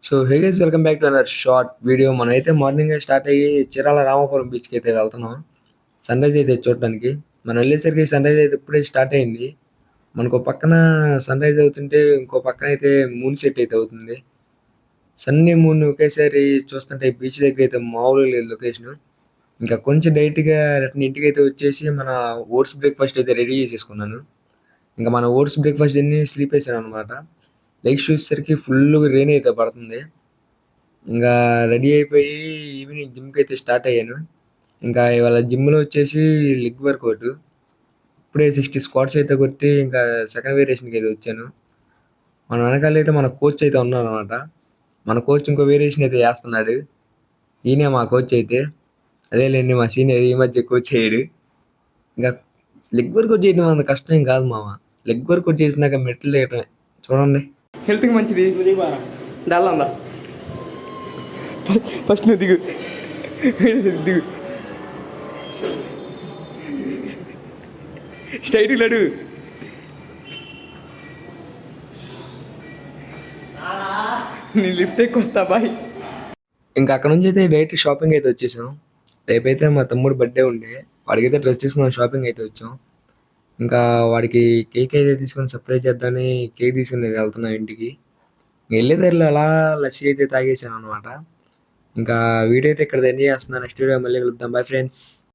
So hey guys welcome back to another short video. మనమైతే morning start అయ్యి చీరాల రామాపురం బీచ్కి అయితే వెళ్తున్నాం సన్ రైజ్ అయితే చూడడానికి. మనం వెళ్ళేసరికి సన్ రైజ్ అయితే ఇప్పుడే స్టార్ట్ అయింది. మనకు పక్కన సన్ రైజ్ అవుతుంటే ఇంకో పక్కన అయితే మూన్ సెట్ అయితే అవుతుంది. సన్నీ మూన్ ఒకేసారి చూస్తుంటే బీచ్ దగ్గర అయితే మామూలుగా లేదు లొకేషన్. ఇంకా కొంచెం డైట్గా రిటర్న్ ఇంటికి అయితే వచ్చేసి మన ఓట్స్ బ్రేక్ఫాస్ట్ అయితే రెడీ చేసేసుకున్నాను. ఇంకా మన ఓట్స్ బ్రేక్ఫాస్ట్ తిని స్లీప్ వేసాను అనమాట. లైట్స్ చూసేసరికి ఫుల్ రెయిన్ అయితే పడుతుంది. ఇంకా రెడీ అయిపోయి ఈవినింగ్ జిమ్‌కైతే స్టార్ట్ అయ్యాను. ఇంకా ఇవాళ జిమ్‌లో వచ్చేసి లెగ్ వర్కౌట్. ఇప్పుడే 60 స్క్వాట్స్ అయితే కొట్టి ఇంకా సెకండ్ వేరియేషన్‌కి అయితే వచ్చాను. మన వెనకాలైతే మన కోచ్ అయితే ఉన్నారనమాట. మన కోచ్ ఇంకో వేరియేషన్ అయితే ఏస్తన్నాడు. ఈయనే మా కోచ్ అయితే. అదేలెండి మా సీనియర్ ఈ మధ్య కోచ్ అయ్యాడు. ఇంకా లెగ్ వర్కౌట్ చేయడం అంత కష్టం ఏం కాదు మామ. లెగ్ వర్కౌట్ చేసినాక మెట్లు దిగటమే. చూడండి. హెల్త్కి మంచిది. డల్లా ఫస్ట్ నువ్వు దిగు దిగు స్ట్రైట్కి లడు. నీ లిఫ్ట్ ఎక్కువ బాయ్. ఇంకా అక్కడ నుంచి అయితే డైరెక్ట్ షాపింగ్ అయితే వచ్చేసాం. రేపైతే మా తమ్ముడు బర్త్‌డే ఉండే. వాడికైతే డ్రెస్ తీసుకుందాం షాపింగ్ అయితే వచ్చాం. ఇంకా వాడికి కేక్ అయితే తీసుకొని సర్ప్రైజ్ చేద్దామని కేక్ తీసుకొని వెళ్తున్నాం ఇంటికి. వెళ్ళే దారిలో అలా లస్సీ అయితే తాగేసాను అనమాట. ఇంకా వీడియో అయితే ఇక్కడ ఎండ్ చేస్తున్నాను. నెక్స్ట్ వీడియో మళ్ళీ కలుద్దాం. Bye friends.